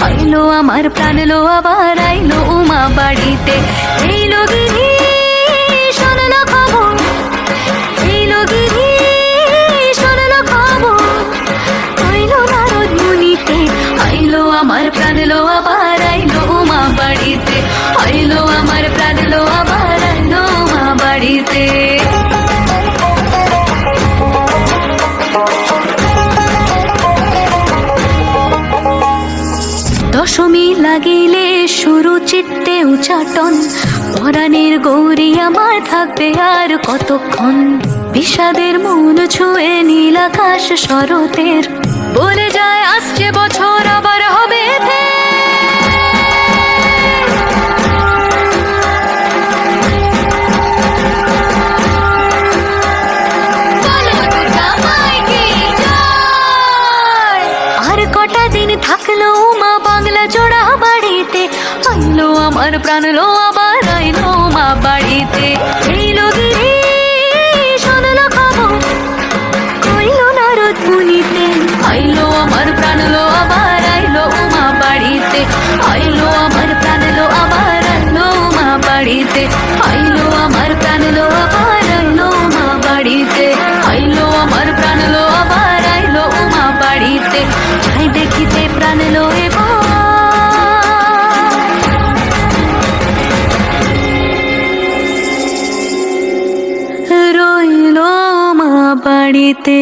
আইলো আমার প্রাণ লো আবার আইলো উমা বাড়িতে। এইলো গিরি শোনলো খবর, এইলো গিরি শোনলো খবর, আইলো নারদ মুনিতে, আইলো আমার প্রাণ লো আবার আইলো উমা বাড়িতে, আইলো আমার প্রাণ লো আবার আইলো উমা বাড়িতে। দশমী লাগিলে শুরু চিত্তে উচাটন, পরাণের গৌরী আমার থাকবে আর কতক্ষণ। বিষাদের মন ছুঁয়ে নীল আকাশ শরতের, বলে যায় আসছে বছর আবার হবে ফের। আর কটা দিন থাকলো মা বাংলা জোড়া বাড়িতে, আইলো আমার প্রাণ লো আবার আইলো মা বাড়িতে। এইলো গিরি শোনলো খবর, কইলো নারদ মুনিতে, আইলো আমার প্রাণ লো আবার আইলো মা বাড়িতে, আইলো আমার প্রাণ লো আবার আইলো মা বাড়িতে, আইলো আমার প্রাণ লো আবার আইলো মা বাড়িতে, আইলো আমার প্রাণ লো আবার আইলো মা বাড়িতে। যাই দেখিতে প্রাণ লো এবার রইলো মা বাড়িতে।